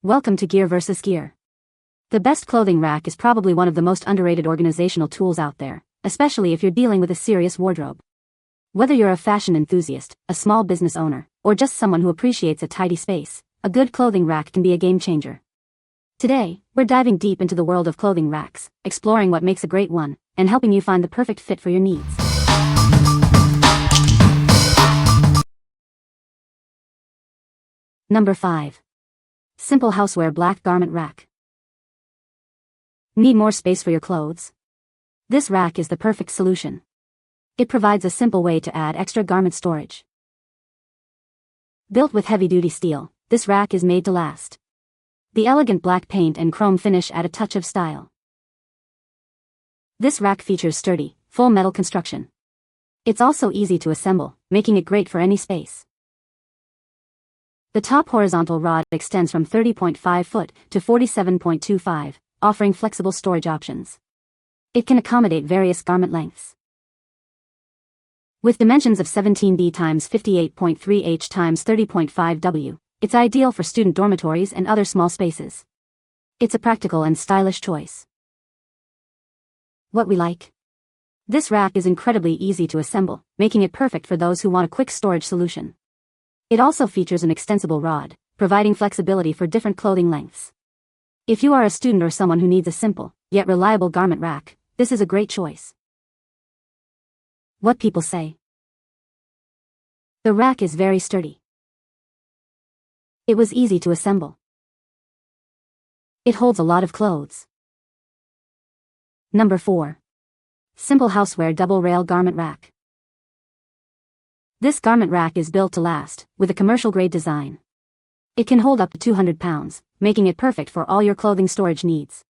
Welcome to Gear vs. Gear. The best clothing rack is probably one of the most underrated organizational tools out there, especially if you're dealing with a serious wardrobe. Whether you're a fashion enthusiast, a small business owner, or just someone who appreciates a tidy space, a good clothing rack can be a game changer. Today, we're diving deep into the world of clothing racks, exploring what makes a great one, and helping you find the perfect fit for your needs. Number 5. Simple Houseware Black Garment Rack. Need more space for your clothes? This rack is the perfect solution. It provides a simple way to add extra garment storage. Built with heavy-duty steel, this rack is made to last. The elegant black paint and chrome finish add a touch of style. This rack features sturdy, full metal construction. It's also easy to assemble, making it great for any space. The top horizontal rod extends from 30.5 foot to 47.25, offering flexible storage options. It can accommodate various garment lengths. With dimensions of 17D x 58.3H x 30.5W, it's ideal for student dormitories and other small spaces. It's a practical and stylish choice. What we like? This rack is incredibly easy to assemble, making it perfect for those who want a quick storage solution. It also features an extensible rod, providing flexibility for different clothing lengths. If you are a student or someone who needs a simple, yet reliable garment rack, this is a great choice. What people say? The rack is very sturdy. It was easy to assemble. It holds a lot of clothes. Number 4. Simple Houseware Double Rail Garment Rack. This garment rack is built to last, with a commercial-grade design. It can hold up to 200 pounds, making it perfect for all your clothing storage needs.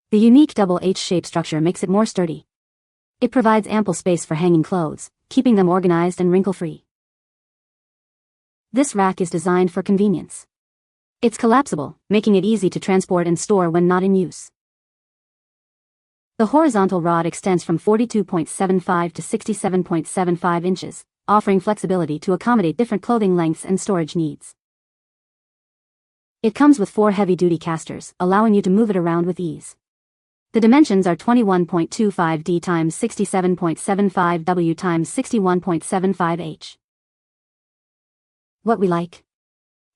The unique double H-shaped structure makes it more sturdy. It provides ample space for hanging clothes, keeping them organized and wrinkle-free. This rack is designed for convenience. It's collapsible, making it easy to transport and store when not in use. The horizontal rod extends from 42.75 to 67.75 inches, offering flexibility to accommodate different clothing lengths and storage needs. It comes with 4 heavy-duty casters, allowing you to move it around with ease. The dimensions are 21.25D x 67.75W x 61.75H. What we like?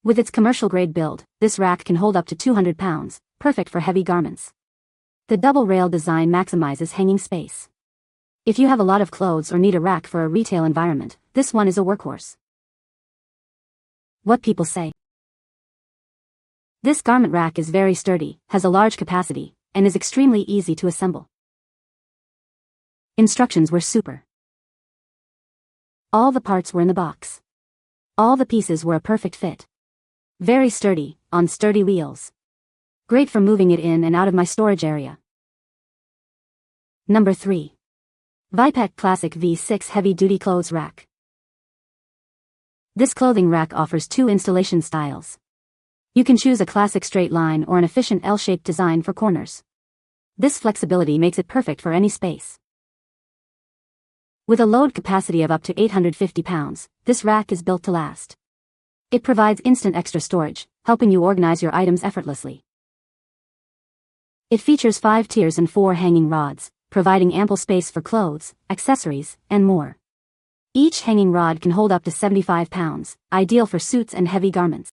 With its commercial-grade build, this rack can hold up to 200 pounds, perfect for heavy garments. The double rail design maximizes hanging space. If you have a lot of clothes or need a rack for a retail environment, this one is a workhorse. What people say? This garment rack is very sturdy, has a large capacity, and is extremely easy to assemble. Instructions were super. All the parts were in the box. All the pieces were a perfect fit. Very sturdy, on sturdy wheels. Great for moving it in and out of my storage area. Number 3. VIPEK Classic V6 Heavy Duty Clothes Rack. This clothing rack offers 2 installation styles. You can choose a classic straight line or an efficient L-shaped design for corners. This flexibility makes it perfect for any space. With a load capacity of up to 850 pounds, this rack is built to last. It provides instant extra storage, helping you organize your items effortlessly. It features 5 tiers and 4 hanging rods, providing ample space for clothes, accessories, and more. Each hanging rod can hold up to 75 pounds, ideal for suits and heavy garments.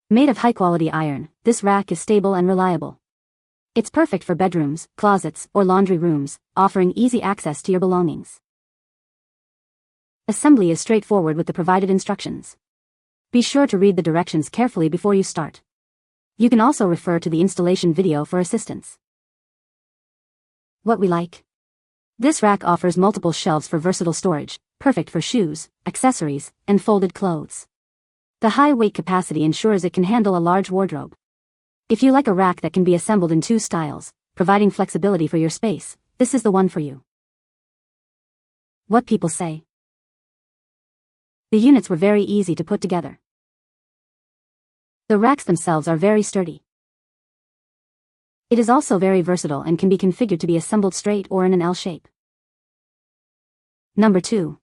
Made of high-quality iron, this rack is stable and reliable. It's perfect for bedrooms, closets, or laundry rooms, offering easy access to your belongings. Assembly is straightforward with the provided instructions. Be sure to read the directions carefully before you start. You can also refer to the installation video for assistance. What we like? This rack offers multiple shelves for versatile storage, perfect for shoes, accessories, and folded clothes. The high weight capacity ensures it can handle a large wardrobe. If you like a rack that can be assembled in 2 styles, providing flexibility for your space, this is the one for you. What people say? The units were very easy to put together. The racks themselves are very sturdy. It is also very versatile and can be configured to be assembled straight or in an L shape. Number 2.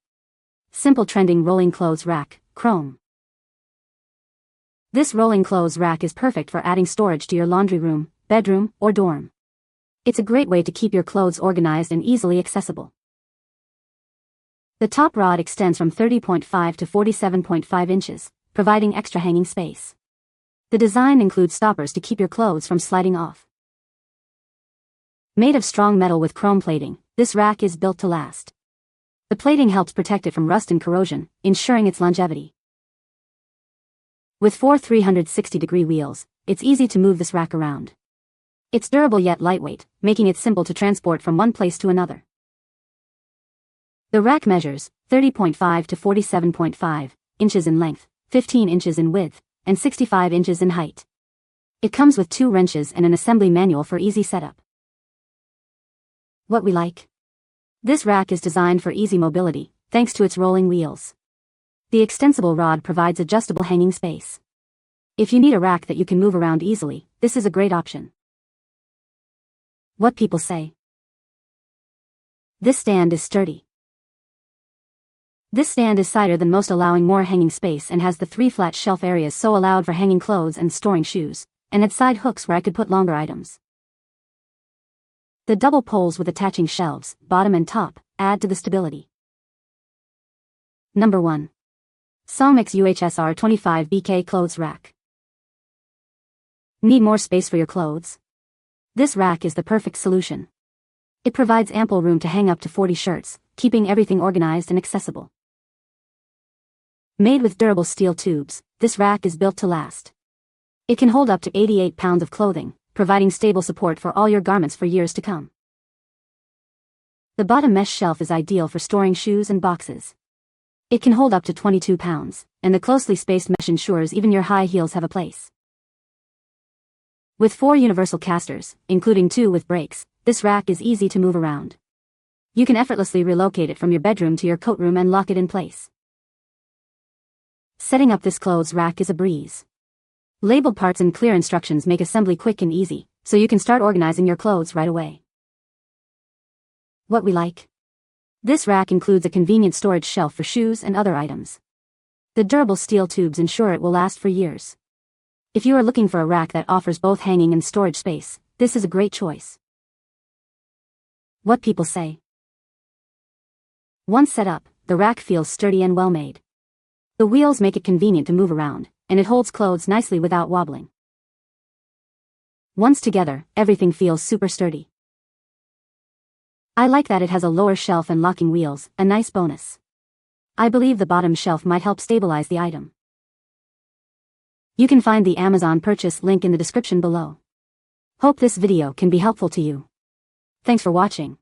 Simple Trending Rolling Clothes Rack, Chrome. This rolling clothes rack is perfect for adding storage to your laundry room, bedroom, or dorm. It's a great way to keep your clothes organized and easily accessible. The top rod extends from 30.5 to 47.5 inches, providing extra hanging space. The design includes stoppers to keep your clothes from sliding off. Made of strong metal with chrome plating, this rack is built to last. The plating helps protect it from rust and corrosion, ensuring its longevity. With 4 360-degree wheels, it's easy to move this rack around. It's durable yet lightweight, making it simple to transport from one place to another. The rack measures 30.5 to 47.5 inches in length, 15 inches in width, and 65 inches in height. It comes with 2 wrenches and an assembly manual for easy setup. What we like? This rack is designed for easy mobility, thanks to its rolling wheels. The extensible rod provides adjustable hanging space. If you need a rack that you can move around easily, this is a great option. What people say. This stand is sturdy. This stand is wider than most, allowing more hanging space, and has the 3 flat shelf areas so allowed for hanging clothes and storing shoes, and its side hooks where I could put longer items. The double poles with attaching shelves, bottom and top, add to the stability. Number 1. SONGMICS UHSR 25 BK Clothes Rack. Need more space for your clothes? This rack is the perfect solution. It provides ample room to hang up to 40 shirts, keeping everything organized and accessible. Made with durable steel tubes, this rack is built to last. It can hold up to 88 pounds of clothing, providing stable support for all your garments for years to come. The bottom mesh shelf is ideal for storing shoes and boxes. It can hold up to 22 pounds, and the closely spaced mesh ensures even your high heels have a place. With 4 universal casters, including 2 with brakes, this rack is easy to move around. You can effortlessly relocate it from your bedroom to your coat room and lock it in place. Setting up this clothes rack is a breeze. Labeled parts and clear instructions make assembly quick and easy, so you can start organizing your clothes right away. What we like? This rack includes a convenient storage shelf for shoes and other items. The durable steel tubes ensure it will last for years. If you are looking for a rack that offers both hanging and storage space, this is a great choice. What people say. Once set up, the rack feels sturdy and well made. The wheels make it convenient to move around, and it holds clothes nicely without wobbling. Once together, everything feels super sturdy. I like that it has a lower shelf and locking wheels, a nice bonus. I believe the bottom shelf might help stabilize the item. You can find the Amazon purchase link in the description below. Hope this video can be helpful to you. Thanks for watching.